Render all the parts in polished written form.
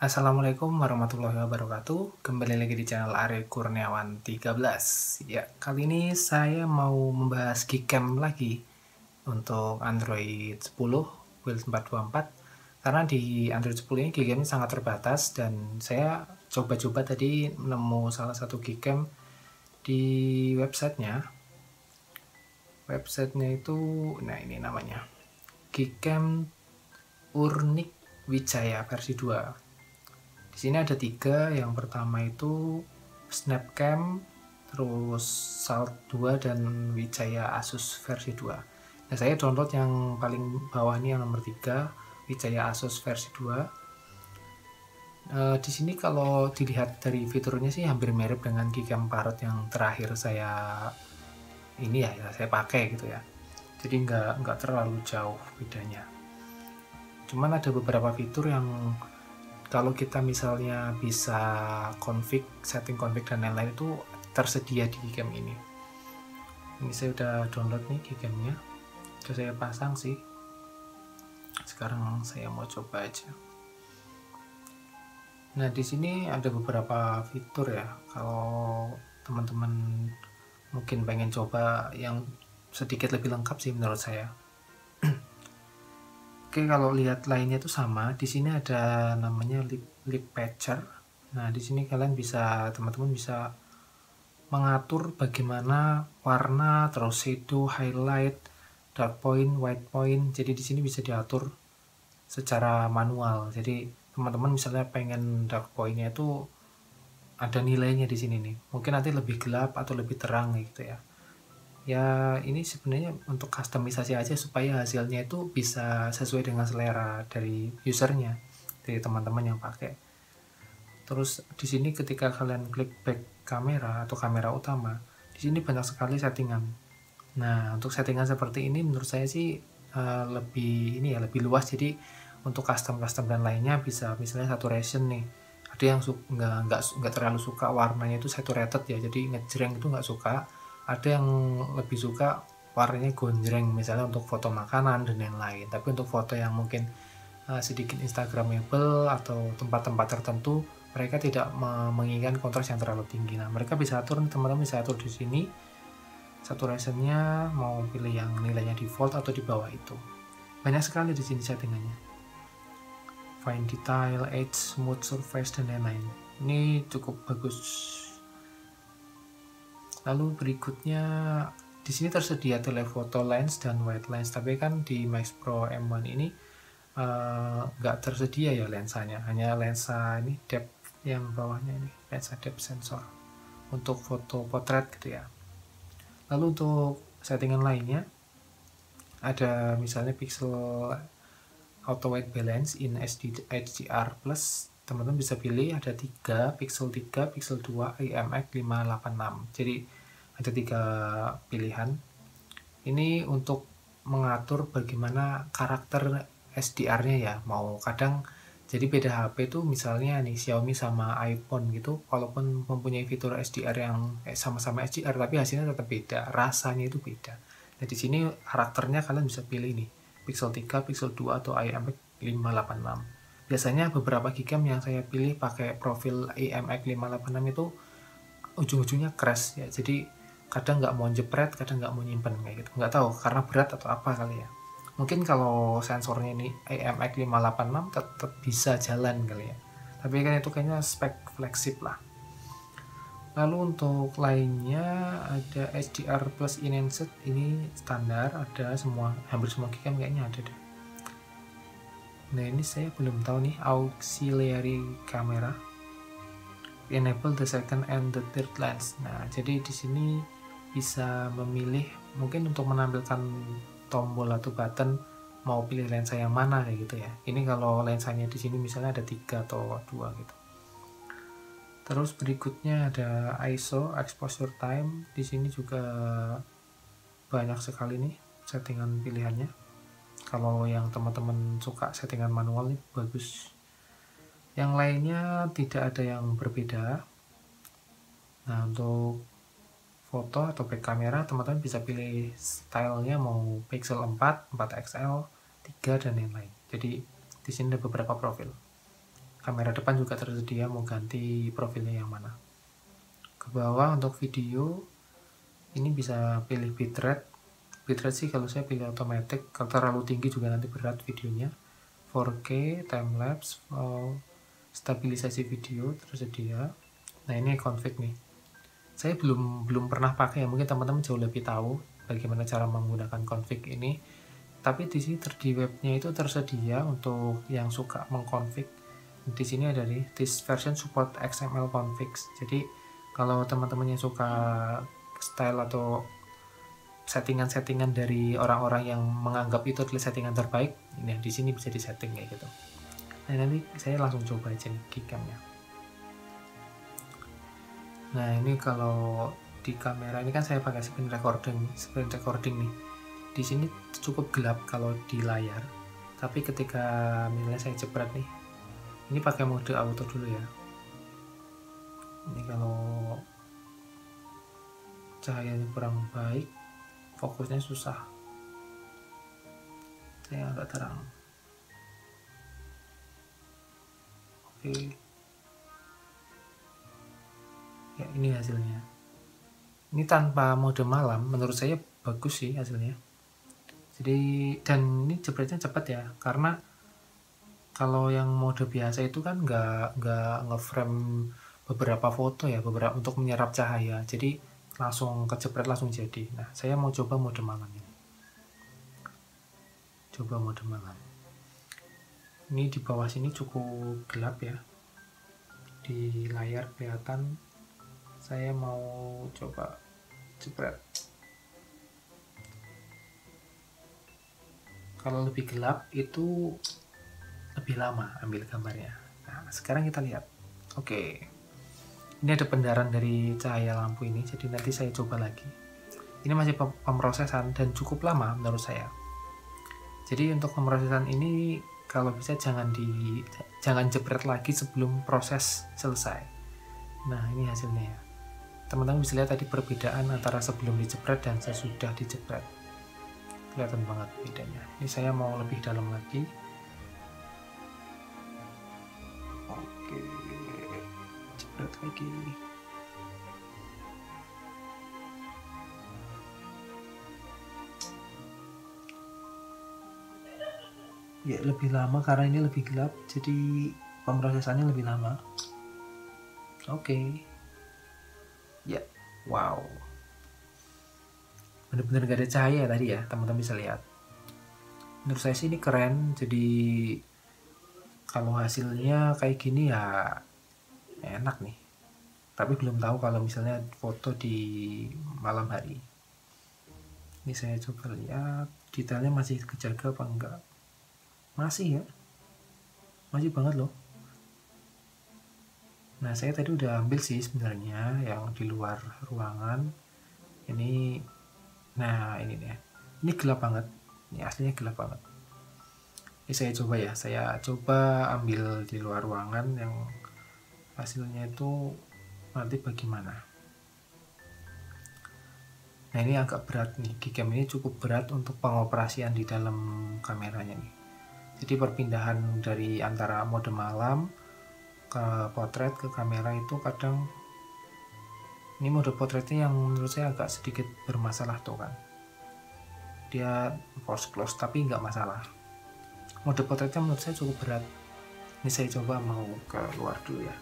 Assalamualaikum warahmatullahi wabarakatuh. Kembali lagi di channel Ari Kurniawan 13. Ya, kali ini saya mau membahas Gcam lagi untuk Android 10 build 424. Karena di Android 10 ini Gcam sangat terbatas dan saya coba-coba tadi nemu salah satu Gcam di websitenya. Websitenya itu, nah ini namanya Gcam Urnik Wijaya versi 2. Di sini ada 3. Yang pertama itu Snapcam, terus Salt 2 dan Wijaya Asus versi 2. Nah, saya download yang paling bawah ini yang nomor 3, Wijaya Asus versi 2. Di sini kalau dilihat dari fiturnya sih hampir mirip dengan Gcam Parrot yang terakhir saya saya pakai gitu ya. Jadi nggak terlalu jauh bedanya. Cuman ada beberapa fitur yang kalau kita misalnya bisa setting config dan lain-lain itu tersedia di Gcam ini. Ini saya udah download nih Gcamnya. Sudah saya pasang sih. Sekarang saya mau coba aja. Nah, di sini ada beberapa fitur ya. Kalau teman-teman mungkin pengen coba yang sedikit lebih lengkap sih menurut saya. Oke, kalau lihat lainnya itu sama. Di sini ada namanya lip patcher. Nah, di sini teman-teman bisa mengatur bagaimana warna, terus shadow, highlight, dark point, white point. Jadi di sini bisa diatur secara manual. Jadi teman-teman misalnya pengen dark pointnya itu ada nilainya di sini nih. Mungkin nanti lebih gelap atau lebih terang gitu ya. Ya, ini sebenarnya untuk customisasi aja supaya hasilnya itu bisa sesuai dengan selera dari usernya, dari teman-teman yang pakai. Terus di sini ketika kalian klik back kamera atau kamera utama, di sini banyak sekali settingan. Nah, untuk settingan seperti ini menurut saya sih lebih luas. Jadi untuk custom dan lainnya bisa misalnya saturation nih. Ada yang nggak terlalu suka warnanya itu saturated ya, jadi ngejreng itu nggak suka. Ada yang lebih suka warnanya gonjreng, misalnya untuk foto makanan dan lain-lain. Tapi untuk foto yang mungkin sedikit instagramable atau tempat-tempat tertentu, mereka tidak menginginkan kontras yang terlalu tinggi. Nah, mereka bisa atur, teman-teman bisa atur di sini saturationnya, mau pilih yang nilainya default atau di bawah itu. Banyak sekali di sini settingannya. Fine detail, edge, smooth surface dan lain-lain. Ini cukup bagus. Lalu berikutnya di sini tersedia telephoto lens dan wide lens, tapi kan di Max Pro M1 ini nggak tersedia ya lensanya, hanya lensa ini depth yang bawahnya ini, lensa depth sensor untuk foto potret gitu ya. Lalu untuk settingan lainnya ada misalnya pixel auto white balance in HDR plus. Teman-teman bisa pilih ada 3, pixel 3, pixel 2, IMX 586. Jadi ada 3 pilihan. Ini untuk mengatur bagaimana karakter SDR-nya ya. Mau kadang jadi beda HP itu misalnya nih Xiaomi sama iPhone gitu, walaupun mempunyai fitur SDR yang sama-sama SDR tapi hasilnya tetap beda, rasanya itu beda. Nah, di sini karakternya kalian bisa pilih nih, Pixel 3, Pixel 2 atau IMX 586. Biasanya beberapa Gcam yang saya pilih pakai profil IMX 586 itu ujung-ujungnya crash ya. Jadi kadang nggak mau jepret, kadang nggak mau nyimpen kayak gitu. Nggak tahu karena berat atau apa kali ya. Mungkin kalau sensornya ini IMX 586 tetap bisa jalan kali ya. Tapi kan itu kayaknya spek flagship lah. Lalu untuk lainnya ada HDR plus enhanced, ini standar, ada hampir semua Gcam kayaknya ada deh. Nah, ini saya belum tahu nih, auxiliary camera, enable the second and the third lens. Nah, jadi di sini bisa memilih mungkin untuk menampilkan tombol atau button mau pilih lensa yang mana kayak gitu ya. Ini kalau lensanya di sini misalnya ada 3 atau 2 gitu. Terus berikutnya ada ISO exposure time. Di sini juga banyak sekali nih settingan pilihannya. Kalau yang teman-teman suka settingan manual ini bagus. Yang lainnya tidak ada yang berbeda. Nah, untuk foto atau back kamera teman-teman bisa pilih stylenya mau pixel 4, 4XL, 3 dan lain-lain. Jadi di sini ada beberapa profil. kamera depan juga tersedia, mau ganti profilnya yang mana. Ke bawah untuk video ini bisa pilih bitrate. Bitrate sih kalau saya pilih otomatis, kalau terlalu tinggi juga nanti berat videonya. 4K, timelapse, stabilisasi video tersedia. Nah ini config nih. Saya belum pernah pakai ya, mungkin teman-teman jauh lebih tahu bagaimana cara menggunakan config ini. Tapi di sini di webnya itu tersedia untuk yang suka mengkonfig. Di sini ada nih, this version support XML configs. Jadi kalau teman-teman yang suka style atau settingan-settingan dari orang-orang yang menganggap itu adalah settingan terbaik, ini di sini bisa disetting kayak gitu. Nah nanti saya langsung coba aja nih Gcam-nya. Nah ini kalau di kamera ini kan saya pakai screen recording nih. Di sini cukup gelap kalau di layar, tapi ketika misalnya saya jepret nih, ini pakai mode auto dulu ya. Ini kalau cahayanya kurang baik, fokusnya susah, saya agak terang. Oke ya, ini hasilnya. Ini tanpa mode malam, menurut saya bagus sih hasilnya. Jadi dan ini jepretnya cepat ya, karena kalau yang mode biasa itu kan nggak ngeframe beberapa foto ya, beberapa untuk menyerap cahaya, jadi langsung kejepret langsung jadi. Nah saya mau coba mode malam ini. Coba mode malam. Ini di bawah sini cukup gelap ya, di layar kelihatan. Saya mau coba jepret. Kalau lebih gelap itu lebih lama ambil gambarnya. Nah sekarang kita lihat. Oke, ini ada pendaran dari cahaya lampu ini, jadi nanti saya coba lagi. Ini masih pemrosesan dan cukup lama menurut saya. Jadi untuk pemrosesan ini kalau bisa jangan jepret lagi sebelum proses selesai. Nah ini hasilnya ya. Teman-teman bisa lihat tadi perbedaan antara sebelum dijepret dan sesudah dijepret. Kelihatan banget bedanya. Ini saya mau lebih dalam lagi. Oke, jepret lagi. Ya lebih lama karena ini lebih gelap, jadi pemrosesannya lebih lama. Oke. Ya, wow. Bener-bener gak ada cahaya tadi ya, teman-teman bisa lihat. Menurut saya sih ini keren, jadi kalau hasilnya kayak gini ya enak nih. Tapi belum tahu kalau misalnya foto di malam hari. Ini saya coba lihat, detailnya masih kejaga apa enggak. Masih ya, masih banget loh. Nah saya tadi udah ambil sih sebenarnya yang di luar ruangan. Ini, nah ini deh, ini gelap banget, ini aslinya gelap banget. Ini saya coba ya, saya coba ambil di luar ruangan yang hasilnya itu nanti bagaimana. Nah ini agak berat nih, Gcam ini cukup berat untuk pengoperasian di dalam kameranya nih. Jadi perpindahan dari antara mode malam ke potret ke kamera itu kadang, ini mode potretnya yang menurut saya agak sedikit bermasalah tuh kan, dia force close tapi nggak masalah. Mode potretnya menurut saya cukup berat. Ini saya coba mau ke luar dulu ya.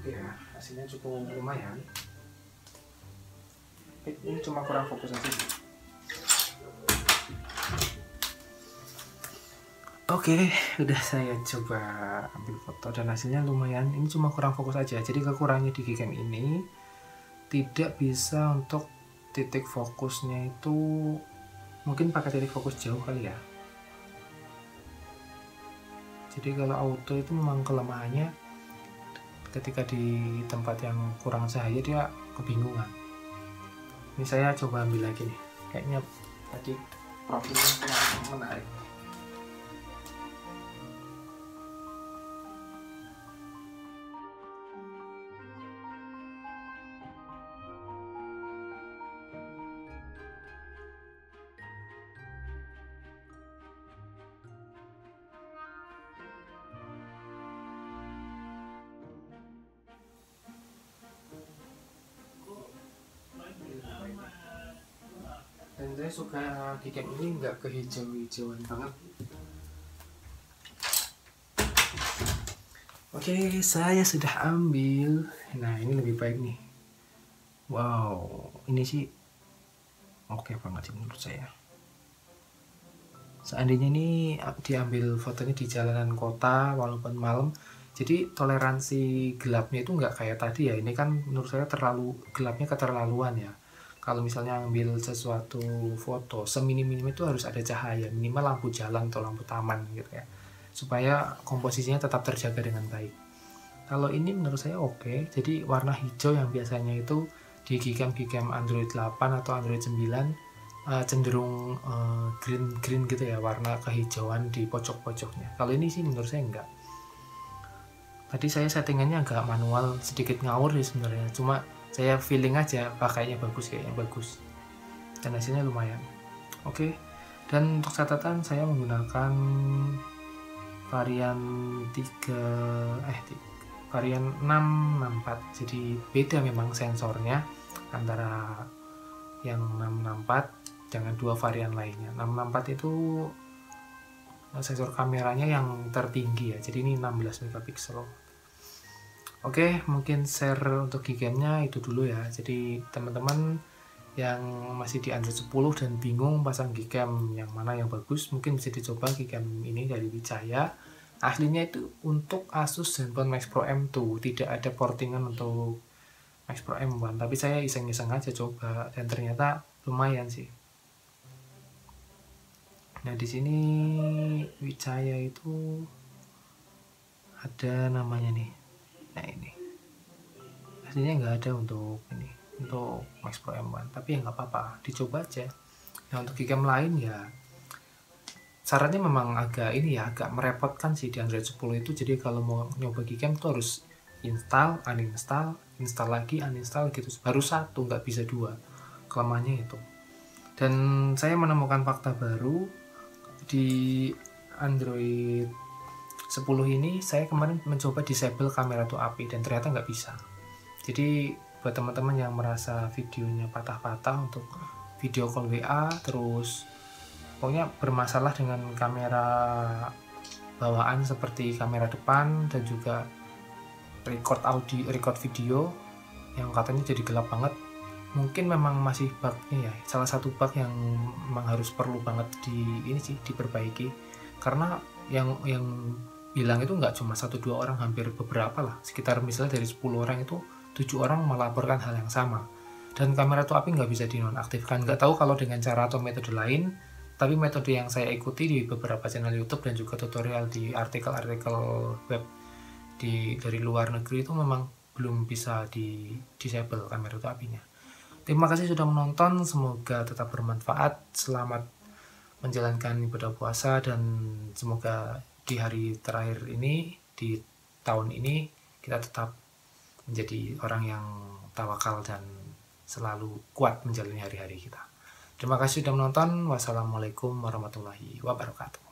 Ya hasilnya cukup lumayan. Ini cuma kurang fokus aja sih. Oke, udah saya coba ambil foto dan hasilnya lumayan. Ini cuma kurang fokus aja. Jadi kekurangannya di Gcam ini tidak bisa untuk titik fokusnya itu, mungkin pakai titik fokus jauh kali ya. Jadi kalau auto itu memang kelemahannya ketika di tempat yang kurang cahaya dia kebingungan. Ini saya coba ambil lagi nih. Kayaknya tadi profilnya kurang menarik. Dan saya suka Gcam ini nggak kehijau-hijauan banget. Oke, saya sudah ambil. Nah, ini lebih baik nih. Wow, ini sih oke banget sih menurut saya. Seandainya ini diambil fotonya di jalanan kota walaupun malam, jadi toleransi gelapnya itu nggak kayak tadi ya. Ini kan menurut saya terlalu gelapnya, keterlaluan ya. Kalau misalnya ambil sesuatu foto, seminim-minim itu harus ada cahaya, minimal lampu jalan atau lampu taman gitu ya, supaya komposisinya tetap terjaga dengan baik. Kalau ini menurut saya oke. Jadi warna hijau yang biasanya itu di Gcam Android 8 atau Android 9 cenderung green gitu ya, warna kehijauan di pojok-pojoknya. Kalau ini sih menurut saya enggak. Tadi saya settingannya agak manual, sedikit ngawur sih sebenarnya, cuma saya feeling aja pakainya bagus, kayaknya bagus, dan hasilnya lumayan oke. Dan untuk catatan saya menggunakan varian 664, jadi beda memang sensornya antara yang 664 dengan dua varian lainnya. 664 itu sensor kameranya yang tertinggi ya, jadi ini 16 megapiksel. Oke, mungkin share untuk Gcam-nya itu dulu ya. Jadi teman-teman yang masih di Android 10 dan bingung pasang Gcam yang mana yang bagus, mungkin bisa dicoba Gcam ini dari Wijaya. Aslinya itu untuk Asus Zenfone Max Pro M2, tidak ada portingan untuk Max Pro M1, tapi saya iseng-iseng aja coba dan ternyata lumayan sih. Nah, di sini Wijaya itu ada namanya nih. Nah, ini aslinya nggak ada untuk ini, untuk Max Pro M1, tapi ya nggak apa-apa, dicoba aja. Nah, untuk Gcam lain ya syaratnya memang agak ini ya, agak merepotkan sih di Android 10 itu. Jadi kalau mau nyoba Gcam tuh harus install, uninstall, install lagi, uninstall gitu, baru satu, nggak bisa dua. Kelemahannya itu. Dan saya menemukan fakta baru di Android 10 ini. Saya kemarin mencoba disable kamera to API dan ternyata nggak bisa. Jadi buat teman-teman yang merasa videonya patah-patah untuk video call WA, terus pokoknya bermasalah dengan kamera bawaan seperti kamera depan dan juga record audio, record video yang katanya jadi gelap banget, mungkin memang masih bugnya ya. Salah satu bug yang memang harus perlu banget diperbaiki, karena yang bilang itu nggak cuma 1-2 orang, hampir beberapa lah, sekitar misalnya dari 10 orang itu 7 orang melaporkan hal yang sama. Dan kamera to API nggak bisa dinonaktifkan. Nggak tahu kalau dengan cara atau metode lain, tapi metode yang saya ikuti di beberapa channel YouTube dan juga tutorial di artikel-artikel web dari luar negeri itu memang belum bisa di disable kamera to API-nya. Terima kasih sudah menonton, semoga tetap bermanfaat. Selamat menjalankan ibadah puasa dan semoga di hari terakhir ini, di tahun ini, kita tetap menjadi orang yang tawakal dan selalu kuat menjalani hari-hari kita. Terima kasih sudah menonton. Wassalamualaikum warahmatullahi wabarakatuh.